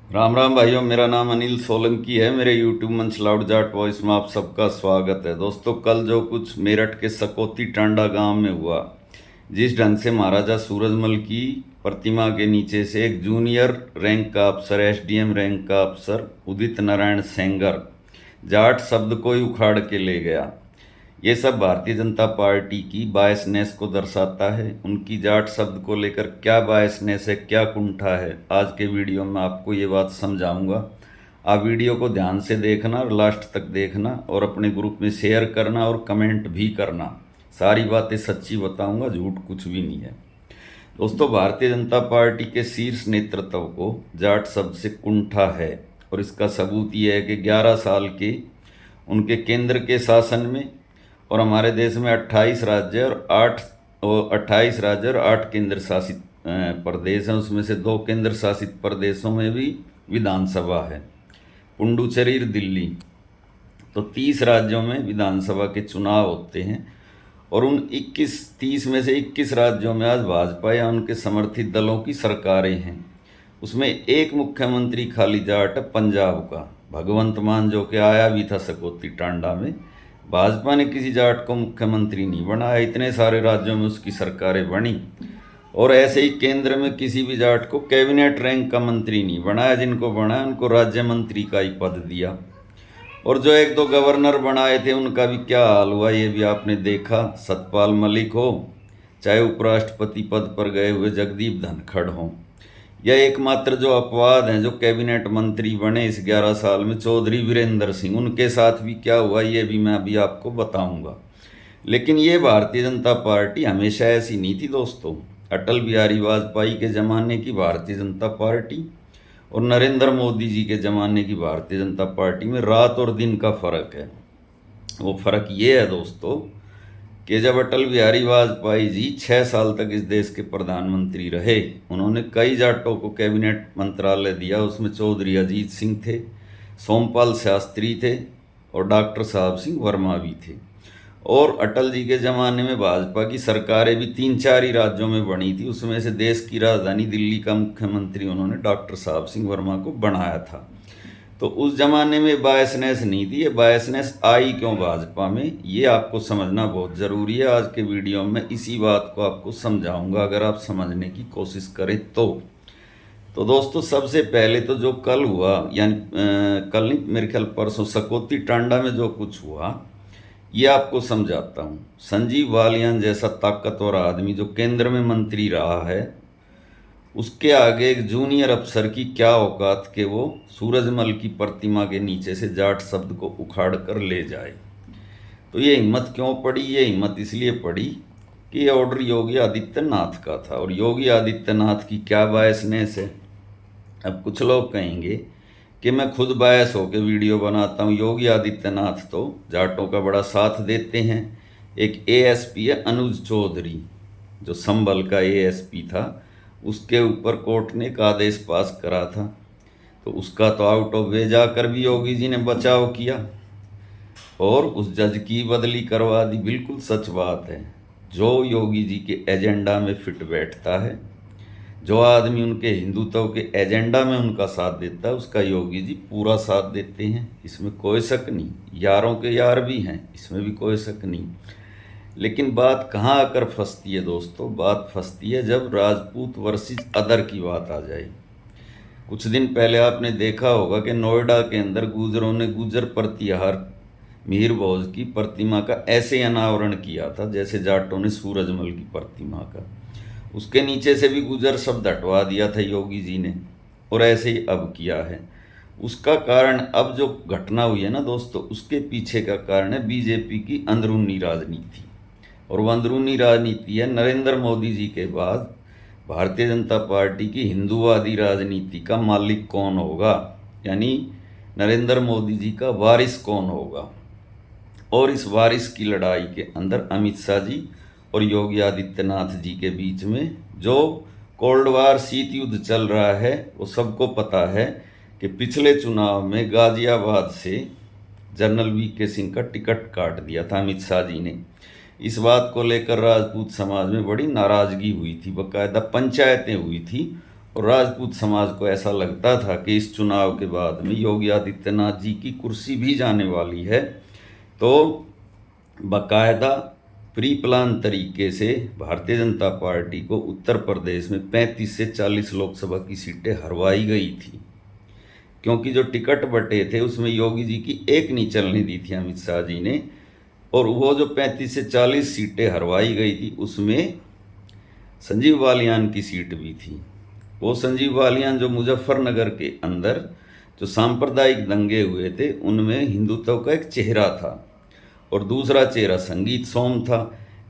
राम राम भाइयों, मेरा नाम अनिल सोलंकी है। मेरे यूट्यूब मंच लाउड जाट वॉइस में आप सबका स्वागत है। दोस्तों, कल जो कुछ मेरठ के सकौती टांडा गांव में हुआ, जिस ढंग से महाराजा सूरजमल की प्रतिमा के नीचे से एक जूनियर रैंक का अफसर, एसडीएम रैंक का अफसर उदित नारायण सेंगर जाट शब्द को ही उखाड़ के ले गया, ये सब भारतीय जनता पार्टी की बायसनेस को दर्शाता है। उनकी जाट शब्द को लेकर क्या बायसनेस है, क्या कुंठा है, आज के वीडियो में आपको ये बात समझाऊंगा। आप वीडियो को ध्यान से देखना और लास्ट तक देखना और अपने ग्रुप में शेयर करना और कमेंट भी करना। सारी बातें सच्ची बताऊंगा, झूठ कुछ भी नहीं है। दोस्तों, भारतीय जनता पार्टी के शीर्ष नेतृत्व को जाट शब्द से कुंठा है और इसका सबूत ये है कि 11 साल के उनके केंद्र के शासन में और हमारे देश में 28 राज्य और 8 केंद्र शासित प्रदेश हैं। उसमें से 2 केंद्र शासित प्रदेशों में भी विधानसभा है, पुडुचेरी, दिल्ली। तो 30 राज्यों में विधानसभा के चुनाव होते हैं और उन 30 में से 21 राज्यों में आज भाजपा या उनके समर्थित दलों की सरकारें हैं। उसमें एक मुख्यमंत्री खाली जाट पंजाब का, भगवंत मान, जो कि आया भी था सकौती टांडा में। भाजपा ने किसी जाट को मुख्यमंत्री नहीं बनाया, इतने सारे राज्यों में उसकी सरकारें बनी। और ऐसे ही केंद्र में किसी भी जाट को कैबिनेट रैंक का मंत्री नहीं बनाया, जिनको बनाया उनको राज्य मंत्री का ही पद दिया। और जो 1-2 गवर्नर बनाए थे उनका भी क्या हाल हुआ, ये भी आपने देखा। सतपाल मलिक हो, चाहे उपराष्ट्रपति पद पर गए हुए जगदीप धनखड़ हों, यह एकमात्र जो अपवाद हैं जो कैबिनेट मंत्री बने इस 11 साल में, चौधरी वीरेंद्र सिंह, उनके साथ भी क्या हुआ ये भी मैं अभी आपको बताऊंगा। लेकिन ये भारतीय जनता पार्टी हमेशा ऐसी नहीं थी दोस्तों। अटल बिहारी वाजपेयी के ज़माने की भारतीय जनता पार्टी और नरेंद्र मोदी जी के ज़माने की भारतीय जनता पार्टी में रात और दिन का फ़र्क है। वो फ़र्क ये है दोस्तों कि जब अटल बिहारी वाजपेयी जी 6 साल तक इस देश के प्रधानमंत्री रहे, उन्होंने कई जाटों को कैबिनेट मंत्रालय दिया। उसमें चौधरी अजीत सिंह थे, सोमपाल शास्त्री थे और डॉक्टर साहब सिंह वर्मा भी थे। और अटल जी के ज़माने में भाजपा की सरकारें भी 3-4 ही राज्यों में बनी थी। उसमें से देश की राजधानी दिल्ली का मुख्यमंत्री उन्होंने डॉक्टर साहब सिंह वर्मा को बनाया था। तो उस जमाने में बायसनेस नहीं थी। ये बायसनेस आई क्यों भाजपा में, ये आपको समझना बहुत ज़रूरी है। आज के वीडियो में इसी बात को आपको समझाऊंगा, अगर आप समझने की कोशिश करें तो दोस्तों, सबसे पहले तो जो कल हुआ, यानी कल नहीं, मेरे ख्याल परसों, सकौती टांडा में जो कुछ हुआ ये आपको समझाता हूँ। संजीव बालियान जैसा ताकतवर आदमी जो केंद्र में मंत्री रहा है, उसके आगे एक जूनियर अफसर की क्या औकात कि वो सूरजमल की प्रतिमा के नीचे से जाट शब्द को उखाड़ कर ले जाए। तो ये हिम्मत क्यों पड़ी? ये हिम्मत इसलिए पड़ी कि ये ऑर्डर योगी आदित्यनाथ का था। और योगी आदित्यनाथ की क्या बायसनेस है। अब कुछ लोग कहेंगे कि मैं खुद बायस होकर वीडियो बनाता हूँ। योगी आदित्यनाथ तो जाटों का बड़ा साथ देते हैं। एक एएसपी है अनुज चौधरी, जो संभल का एएसपी था, उसके ऊपर कोर्ट ने एक आदेश पास करा था, तो उसका तो आउट ऑफ वे जाकर भी योगी जी ने बचाव किया और उस जज की बदली करवा दी। बिल्कुल सच बात है। जो योगी जी के एजेंडा में फिट बैठता है, जो आदमी उनके हिंदुत्व के एजेंडा में उनका साथ देता है, उसका योगी जी पूरा साथ देते हैं, इसमें कोई शक नहीं। यारों के यार भी हैं, इसमें भी कोई शक नहीं। लेकिन बात कहाँ आकर फंसती है दोस्तों? बात फंसती है जब राजपूत वर्सेस अदर की बात आ जाए। कुछ दिन पहले आपने देखा होगा कि नोएडा के अंदर गुजरों ने गुजर प्रतिहार मीर भोज की प्रतिमा का ऐसे अनावरण किया था जैसे जाटों ने सूरजमल की प्रतिमा का। उसके नीचे से भी गुजर शब्द हटवा दिया था योगी जी ने, और ऐसे ही अब किया है। उसका कारण, अब जो घटना हुई है ना दोस्तों, उसके पीछे का कारण है बीजेपी की अंदरूनी राजनीति। और वो अंदरूनी राजनीति है, नरेंद्र मोदी जी के बाद भारतीय जनता पार्टी की हिंदूवादी राजनीति का मालिक कौन होगा, यानी नरेंद्र मोदी जी का वारिस कौन होगा। और इस वारिस की लड़ाई के अंदर अमित शाह जी और योगी आदित्यनाथ जी के बीच में जो कोल्ड वार, शीत युद्ध चल रहा है, वो सबको पता है कि पिछले चुनाव में गाजियाबाद से जनरल वीके सिंह का टिकट काट दिया था अमित शाह जी ने। इस बात को लेकर राजपूत समाज में बड़ी नाराज़गी हुई थी, बाकायदा पंचायतें हुई थी और राजपूत समाज को ऐसा लगता था कि इस चुनाव के बाद में योगी आदित्यनाथ जी की कुर्सी भी जाने वाली है। तो बाकायदा प्री प्लान तरीके से भारतीय जनता पार्टी को उत्तर प्रदेश में 35 से 40 लोकसभा की सीटें हरवाई गई थी, क्योंकि जो टिकट बटे थे उसमें योगी जी की एक नहीं चलने दी थी अमित शाह जी ने। और वो जो 35 से 40 सीटें हरवाई गई थी उसमें संजीव बालियान की सीट भी थी। वो संजीव बालियान जो मुजफ्फरनगर के अंदर जो सांप्रदायिक दंगे हुए थे उनमें हिंदुत्व का एक चेहरा था, और दूसरा चेहरा संगीत सोम था।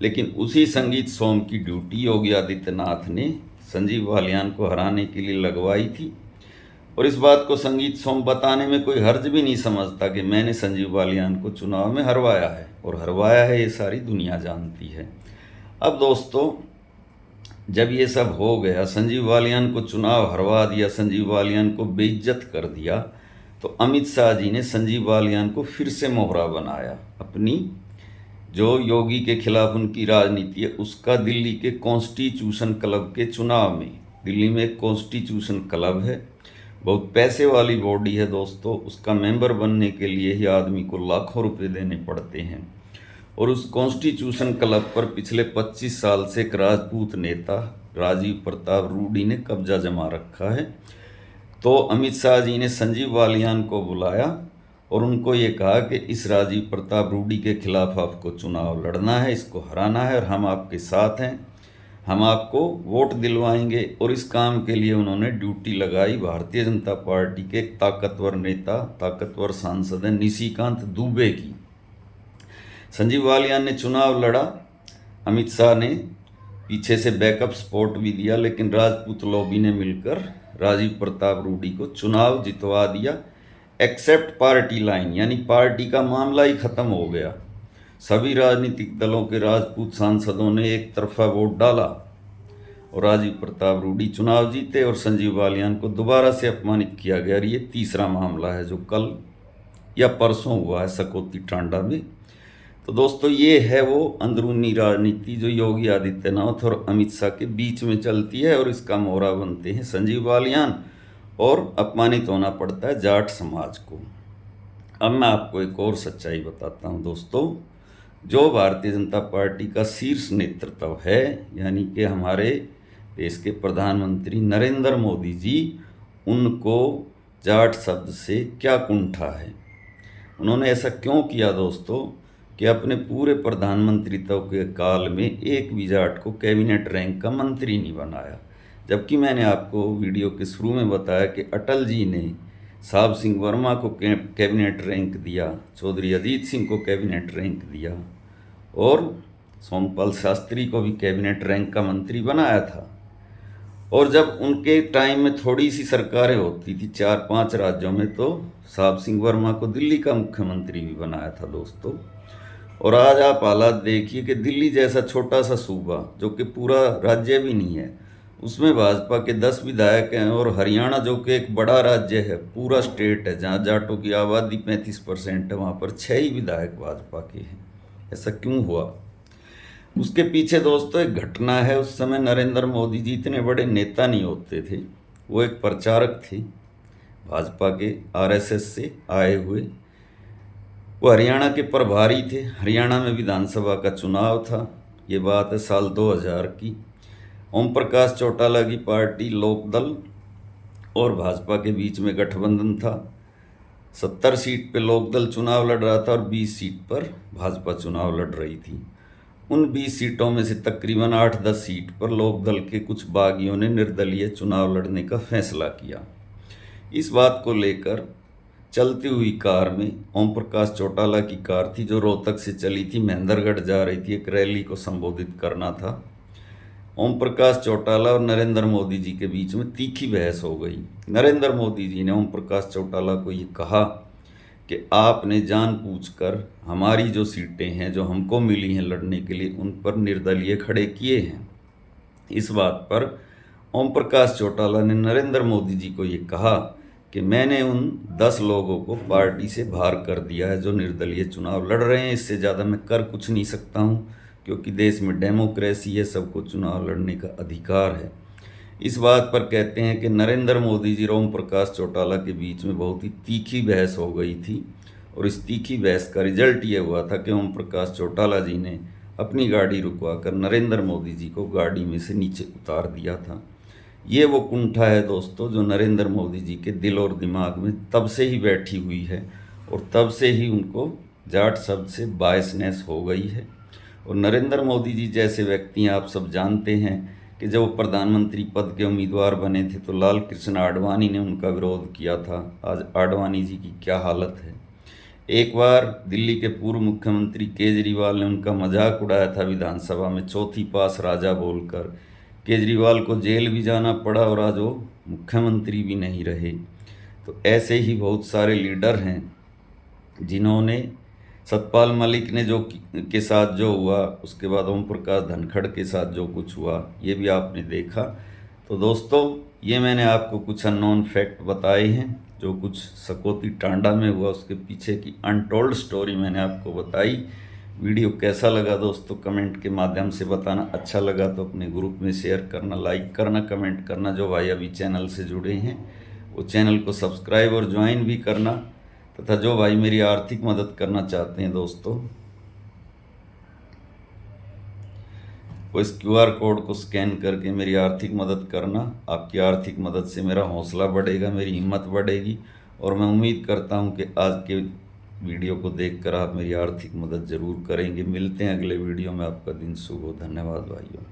लेकिन उसी संगीत सोम की ड्यूटी योगी आदित्यनाथ ने संजीव बालियान को हराने के लिए लगवाई थी। और इस बात को संगीत सोम बताने में कोई हर्ज भी नहीं समझता कि मैंने संजीव बालियान को चुनाव में हरवाया है, और हरवाया है ये सारी दुनिया जानती है। अब दोस्तों, जब ये सब हो गया, संजीव बालियान को चुनाव हरवा दिया, संजीव बालियान को बेइज्जत कर दिया, तो अमित शाह जी ने संजीव बालियान को फिर से मोहरा बनाया। अपनी जो योगी के खिलाफ उनकी राजनीति है उसका दिल्ली के कॉन्स्टिट्यूशन क्लब के चुनाव में, दिल्ली में एक कॉन्स्टिट्यूशन क्लब है, बहुत पैसे वाली बॉडी है दोस्तों, उसका मेंबर बनने के लिए ही आदमी को लाखों रुपए देने पड़ते हैं। और उस कॉन्स्टिट्यूशन क्लब पर पिछले 25 साल से एक राजपूत नेता राजीव प्रताप रूडी ने कब्जा जमा रखा है। तो अमित शाह जी ने संजीव बालियान को बुलाया और उनको ये कहा कि इस राजीव प्रताप रूडी के खिलाफ आपको चुनाव लड़ना है, इसको हराना है, और हम आपके साथ हैं, हम आपको वोट दिलवाएंगे। और इस काम के लिए उन्होंने ड्यूटी लगाई भारतीय जनता पार्टी के एक ताकतवर नेता, ताकतवर सांसद हैं निशिकांत दुबे की। संजीव बालियान ने चुनाव लड़ा, अमित शाह ने पीछे से बैकअप सपोर्ट भी दिया, लेकिन राजपूत लॉबी ने मिलकर राजीव प्रताप रूडी को चुनाव जितवा दिया। एक्सेप्ट पार्टी लाइन, यानी पार्टी का मामला ही खत्म हो गया। सभी राजनीतिक दलों के राजपूत सांसदों ने एक तरफा वोट डाला और राजीव प्रताप रूडी चुनाव जीते, और संजीव बालियान को दोबारा से अपमानित किया गया। ये तीसरा मामला है जो कल या परसों हुआ है सकौती टांडा में। तो दोस्तों, ये है वो अंदरूनी राजनीति जो योगी आदित्यनाथ और अमित शाह के बीच में चलती है, और इसका मोहरा बनते हैं संजीव बालियान, और अपमानित होना पड़ता है जाट समाज को। अब मैं आपको एक और सच्चाई बताता हूँ दोस्तों, जो भारतीय जनता पार्टी का शीर्ष नेतृत्व है, यानी कि हमारे देश के प्रधानमंत्री नरेंद्र मोदी जी, उनको जाट शब्द से क्या कुंठा है। उन्होंने ऐसा क्यों किया दोस्तों कि अपने पूरे प्रधानमंत्रित्व के काल में एक भी जाट को कैबिनेट रैंक का मंत्री नहीं बनाया। जबकि मैंने आपको वीडियो के शुरू में बताया कि अटल जी ने साहब सिंह वर्मा को कैबिनेट रैंक दिया, चौधरी अजीत सिंह को कैबिनेट रैंक दिया, और सोमपाल शास्त्री को भी कैबिनेट रैंक का मंत्री बनाया था। और जब उनके टाइम में थोड़ी सी सरकारें होती थी 4-5 राज्यों में, तो साहब सिंह वर्मा को दिल्ली का मुख्यमंत्री भी बनाया था दोस्तों। और आज आप हालात देखिए कि दिल्ली जैसा छोटा सा सूबा, जो कि पूरा राज्य भी नहीं है, उसमें भाजपा के 10 विधायक हैं, और हरियाणा जो कि एक बड़ा राज्य है, पूरा स्टेट है, जहाँ जाटों की आबादी 35% है, वहाँ पर 6 ही विधायक भाजपा के हैं। ऐसा क्यों हुआ? उसके पीछे दोस्तों एक घटना है। उस समय नरेंद्र मोदी जी इतने बड़े नेता नहीं होते थे, वो एक प्रचारक थे भाजपा के, आरएसएस से आए हुए। वो हरियाणा के प्रभारी थे। हरियाणा में विधानसभा का चुनाव था, ये बात है साल 2000 की। ओम प्रकाश चौटाला की पार्टी लोकदल और भाजपा के बीच में गठबंधन था। 70 सीट पे लोकदल चुनाव लड़ रहा था और 20 सीट पर भाजपा चुनाव लड़ रही थी। उन 20 सीटों में से तकरीबन 8-10 सीट पर लोकदल के कुछ बागियों ने निर्दलीय चुनाव लड़ने का फैसला किया। इस बात को लेकर चलती हुई कार में, ओम प्रकाश चौटाला की कार थी जो रोहतक से चली थी, महेंद्रगढ़ जा रही थी, एक रैली को संबोधित करना था। ओम प्रकाश चौटाला और नरेंद्र मोदी जी के बीच में तीखी बहस हो गई। नरेंद्र मोदी जी ने ओम प्रकाश चौटाला को ये कहा कि आपने जानबूझकर हमारी जो सीटें हैं जो हमको मिली हैं लड़ने के लिए, उन पर निर्दलीय खड़े किए हैं। इस बात पर ओम प्रकाश चौटाला ने नरेंद्र मोदी जी को ये कहा कि मैंने उन 10 लोगों को पार्टी से बाहर कर दिया है जो निर्दलीय चुनाव लड़ रहे हैं, इससे ज़्यादा मैं कर कुछ नहीं सकता हूँ, क्योंकि देश में डेमोक्रेसी है, सबको चुनाव लड़ने का अधिकार है। इस बात पर कहते हैं कि नरेंद्र मोदी जी और ओम प्रकाश चौटाला के बीच में बहुत ही तीखी बहस हो गई थी, और इस तीखी बहस का रिजल्ट ये हुआ था कि ओम प्रकाश चौटाला जी ने अपनी गाड़ी रुकवाकर नरेंद्र मोदी जी को गाड़ी में से नीचे उतार दिया था। ये वो कुंठा है दोस्तों जो नरेंद्र मोदी जी के दिल और दिमाग में तब से ही बैठी हुई है, और तब से ही उनको जाट शब्द से बायसनेस हो गई है। और नरेंद्र मोदी जी जैसे व्यक्ति आप सब जानते हैं कि जब वो प्रधानमंत्री पद के उम्मीदवार बने थे तो लाल कृष्ण आडवाणी ने उनका विरोध किया था। आज आडवाणी जी की क्या हालत है। एक बार दिल्ली के पूर्व मुख्यमंत्री केजरीवाल ने उनका मजाक उड़ाया था विधानसभा में, चौथी पास राजा बोलकर। केजरीवाल को जेल भी जाना पड़ा और आज वो मुख्यमंत्री भी नहीं रहे। तो ऐसे ही बहुत सारे लीडर हैं जिन्होंने सतपाल मलिक ने के साथ जो हुआ, उसके बाद ओम प्रकाश धनखड़ के साथ जो कुछ हुआ, ये भी आपने देखा। तो दोस्तों ये मैंने आपको कुछ अननोन फैक्ट बताए हैं, जो कुछ सकौती टांडा में हुआ उसके पीछे की अनटोल्ड स्टोरी मैंने आपको बताई। वीडियो कैसा लगा दोस्तों कमेंट के माध्यम से बताना। अच्छा लगा तो अपने ग्रुप में शेयर करना, लाइक करना, कमेंट करना। जो भाई अभी चैनल से जुड़े हैं वो चैनल को सब्सक्राइब और ज्वाइन भी करना, तथा जो भाई मेरी आर्थिक मदद करना चाहते हैं दोस्तों वो इस क्यूआर कोड को स्कैन करके मेरी आर्थिक मदद करना। आपकी आर्थिक मदद से मेरा हौसला बढ़ेगा, मेरी हिम्मत बढ़ेगी, और मैं उम्मीद करता हूं कि आज के वीडियो को देखकर आप मेरी आर्थिक मदद ज़रूर करेंगे। मिलते हैं अगले वीडियो में। आपका दिन शुभ हो। धन्यवाद भाइयों।